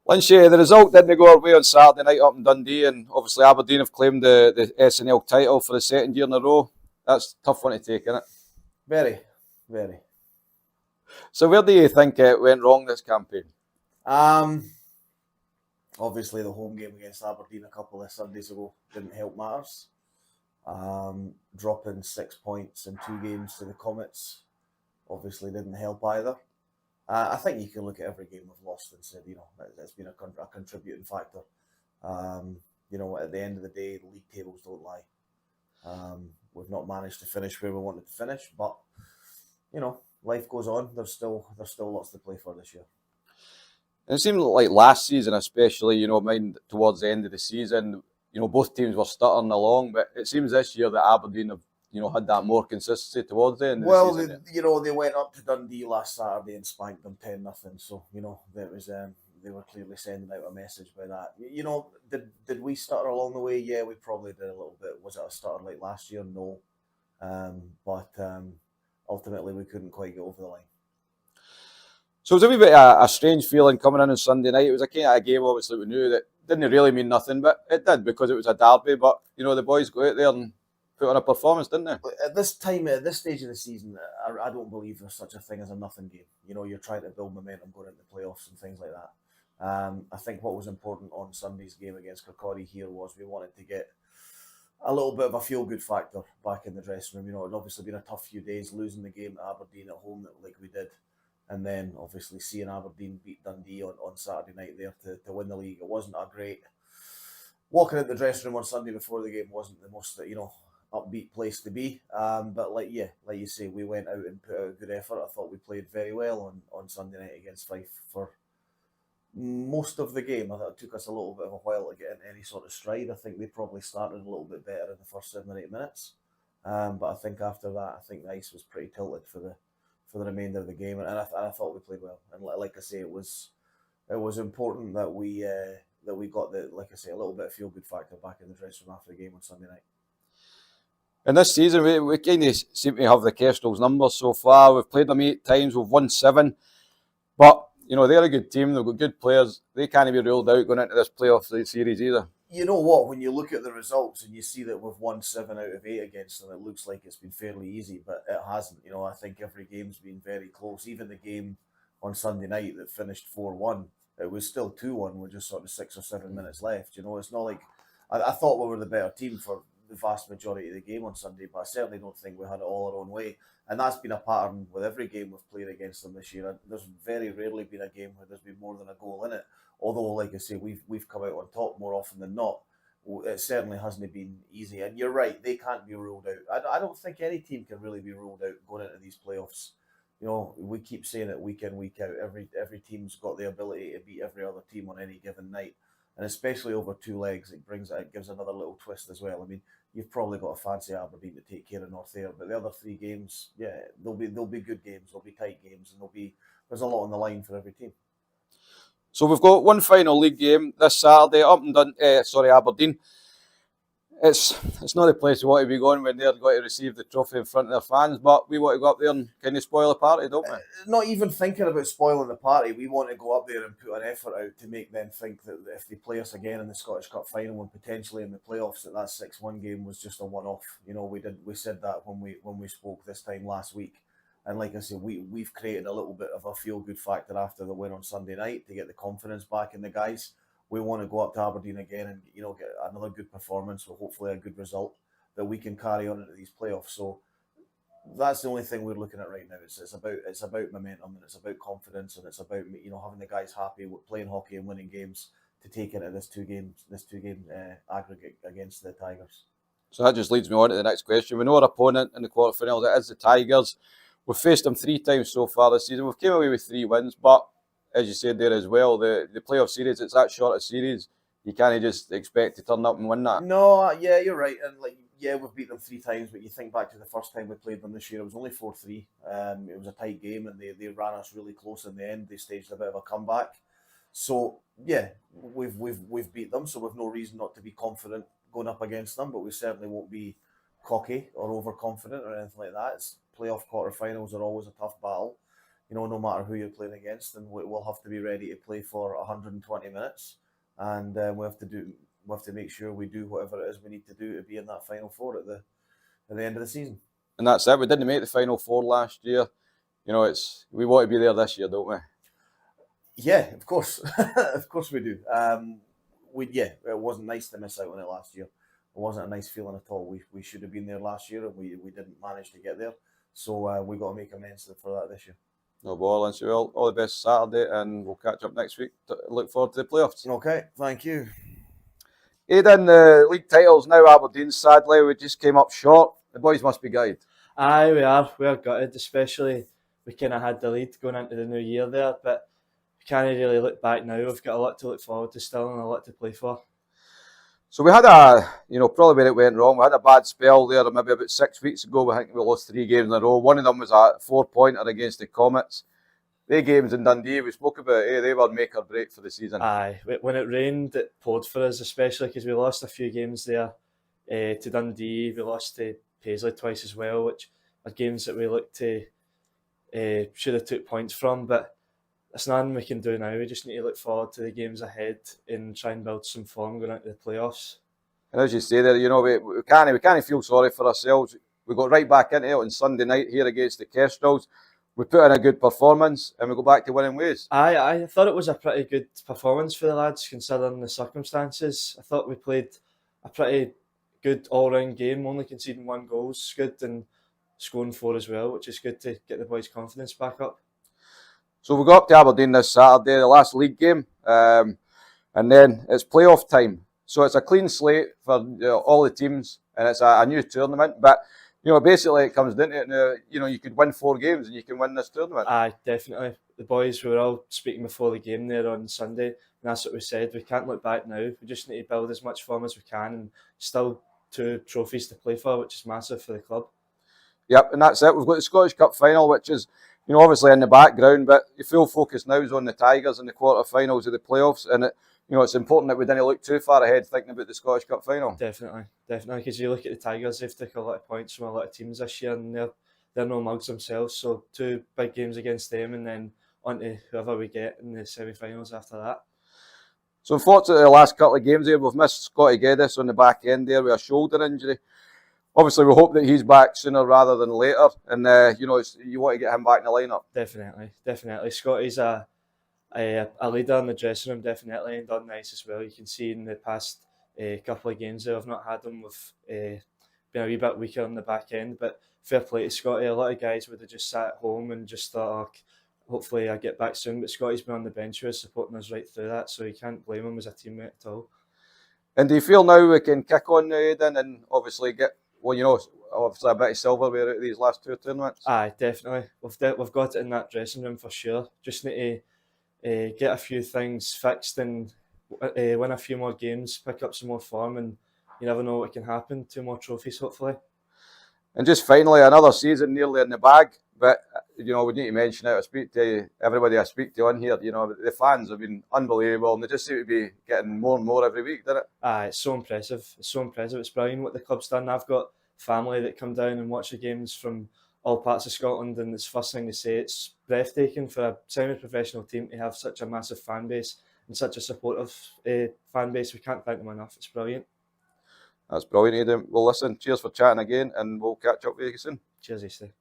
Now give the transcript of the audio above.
Lynch, the result didn't go our way on Saturday night up in Dundee, and obviously Aberdeen have claimed the SNL title for the second year in a row. That's a tough one to take, isn't it? Very, very. So where do you think it went wrong this campaign? Obviously the home game against Aberdeen a couple of Sundays ago didn't help matters. Dropping 6 points in 2 games to the Comets obviously didn't help either. I think you can look at every game we've lost and said, it's been a contributing factor. At the end of the day, the league tables don't lie. We've not managed to finish where we wanted to finish, but life goes on. There's still lots to play for this year. And it seemed like last season, especially, towards the end of the season, both teams were stuttering along, but it seems this year that Aberdeen have had that more consistency towards the end of the season. Well, they went up to Dundee last Saturday and spanked them 10-0. So, that was they were clearly sending out a message by that. Did we stutter along the way? Yeah, we probably did a little bit. Was it a stutter like last year? No. But ultimately we couldn't quite get over the line. So it was a wee bit a strange feeling coming in on Sunday night. It was a kind of a game, obviously, we knew that didn't really mean nothing, but it did because it was a derby. But, the boys go out there and put on a performance, didn't they? At this stage of the season, I don't believe there's such a thing as a nothing game. You're trying to build momentum going into the playoffs and things like that. I think what was important on Sunday's game against Kirkcaldy here was we wanted to get a little bit of a feel-good factor back in the dressing room. It had obviously been a tough few days, losing the game to Aberdeen at home like we did. And then obviously seeing Aberdeen beat Dundee on Saturday night there to win the league. It wasn't a great... Walking out the dressing room on Sunday before the game wasn't the most, upbeat place to be. But like you say, we went out and put out a good effort. I thought we played very well on Sunday night against Fife for most of the game. I thought it took us a little bit of a while to get into any sort of stride. I think they probably started a little bit better in the first 7 or 8 minutes. But I think after that, I think the ice was pretty tilted for the remainder of the game, and I thought we played well. And like I say, it was important that we got a little bit of feel good factor back in the dressing room after the game on Sunday night. And this season, we kind of seem to have the Kestrels' numbers so far. We've played them 8 times, we've won 7, but they're a good team. They've got good players. They can't be ruled out going into this playoff series either. You know what? When you look at the results and you see that we've won 7 out of 8 against them, it looks like it's been fairly easy, but it hasn't. I think every game's been very close. Even the game on Sunday night that finished 4-1, it was still 2-1 with just sort of 6 or 7 minutes left. It's not like I thought we were the better team for the vast majority of the game on Sunday, but I certainly don't think we had it all our own way. And that's been a pattern with every game we've played against them this year. There's very rarely been a game where there's been more than a goal in it. Although, like I say, we've come out on top more often than not. It certainly hasn't been easy. And you're right, they can't be ruled out. I don't think any team can really be ruled out going into these playoffs. We keep saying it week in, week out. Every team's got the ability to beat every other team on any given night. And especially over 2 legs, it gives another little twist as well. I mean, you've probably got to fancy Aberdeen to take care of North Ayr, but the other 3 games, yeah, they'll be good games, they'll be tight games, and there's a lot on the line for every team. So we've got one final league game this Saturday up in Aberdeen. It's not the place we want to be going when they're going to receive the trophy in front of their fans, but we want to go up there and kind of spoil the party, don't we? Not even thinking about spoiling the party. We want to go up there and put an effort out to make them think that if they play us again in the Scottish Cup final and potentially in the playoffs, that 6-1 game was just a one-off. We said that when we spoke this time last week. And like I said, we've created a little bit of a feel-good factor after the win on Sunday night to get the confidence back in the guys. We want to go up to Aberdeen again and get another good performance with hopefully a good result that we can carry on into these playoffs. So that's the only thing we're looking at right now. It's about momentum, and it's about confidence, and it's about having the guys happy with playing hockey and winning games to take into this two game aggregate against the Tigers. So that just leads me on to the next question. We know our opponent in the quarterfinals, it is the Tigers. We've faced them 3 times so far this season. We've came away with 3 wins, but as you said there as well, the playoff series, it's that short a series. You can't just expect to turn up and win that. No, yeah, you're right. And we've beat them 3 times, but you think back to the first time we played them this year, it was only 4-3. It was a tight game, and they ran us really close in the end. They staged a bit of a comeback. So yeah, we've beat them, so we've no reason not to be confident going up against them, but we certainly won't be cocky or overconfident or anything like that. Playoff quarterfinals are always a tough battle. no matter who you're playing against, then we'll have to be ready to play for 120 minutes, and we have to make sure we do whatever it is we need to do to be in that Final Four at the end of the season. And that's it. We didn't make the Final Four last year. We want to be there this year, don't we? Yeah, of course, of course we do. It wasn't nice to miss out on it last year. It wasn't a nice feeling at all. We should have been there last year, and we didn't manage to get there. So we got to make amends for that this year. No bother, Lynch. Well, all the best Saturday, and we'll catch up next week. Look forward to the playoffs. Okay, thank you. Aidan, the league titles now Aberdeen. Sadly, we just came up short. The boys must be gutted. Aye, we are. We are gutted, especially we kind of had the lead going into the new year there, but we can't really look back now. We've got a lot to look forward to still and a lot to play for. So we had probably where it went wrong. We had a bad spell there maybe about 6 weeks ago. I think we lost 3 games in a row. One of them was a 4-pointer against the Comets. The games in Dundee, we spoke about, they were make or break for the season. Aye, when it rained, it poured for us, especially because we lost a few games there to Dundee. We lost to Paisley twice as well, which are games that we looked to should have took points from, but there's nothing we can do now. We just need to look forward to the games ahead and try and build some form going into the playoffs. And as you say there, we can't feel sorry for ourselves. We got right back into it on Sunday night here against the Kestrels. We put in a good performance and we go back to winning ways. I thought it was a pretty good performance for the lads considering the circumstances. I thought we played a pretty good all-round game, only conceding 1 goal is good, and scoring 4 as well, which is good to get the boys' confidence back up. So we go up to Aberdeen this Saturday, the last league game, and then it's playoff time. So it's a clean slate for all the teams, and it's a new tournament. But basically it comes down to it. You could win 4 games and you can win this tournament. Aye, definitely. The boys, we were all speaking before the game there on Sunday, and that's what we said. We can't look back now. We just need to build as much form as we can, and still 2 trophies to play for, which is massive for the club. Yep, and that's it. We've got the Scottish Cup final, which is obviously in the background, but the full focus now is on the Tigers in the quarterfinals of the playoffs, and it's important that we didn't look too far ahead thinking about the Scottish Cup final. Definitely, because you look at the Tigers, they've taken a lot of points from a lot of teams this year, and they're no mugs themselves. So 2 big games against them, and then on to whoever we get in the semi-finals after that. So unfortunately, the last couple of games here, we've missed Scotty Geddes on the back end there with a shoulder injury. Obviously, we hope that he's back sooner rather than later, and you want to get him back in the lineup. Definitely. Scotty's a leader in the dressing room, definitely, and done nice as well. You can see in the past couple of games there, I've not had him with been a wee bit weaker on the back end, but fair play to Scotty. A lot of guys would have just sat at home and just thought, hopefully I get back soon, but Scotty's been on the bench with us, supporting us right through that, so you can't blame him as a teammate at all. And do you feel now we can kick on now, Aidan, and obviously get, obviously a bit of silverware out of these last 2 tournaments? Aye, definitely. We've got it in that dressing room for sure. Just need to get a few things fixed and win a few more games, pick up some more form, and you never know what can happen. 2 more trophies, hopefully. And just finally, another season nearly in the bag. But, we need to mention it. I speak to everybody I speak to on here. The fans have been unbelievable, and they just seem to be getting more and more every week, doesn't it? Aye, it's so impressive. It's brilliant what the club's done. I've got family that come down and watch the games from all parts of Scotland, and it's the first thing to say. It's breathtaking for a semi-professional team to have such a massive fan base and such a supportive fan base. We can't thank them enough. It's brilliant. That's brilliant, Aidan. Well, listen, cheers for chatting again, and we'll catch up with you soon. Cheers, Easty.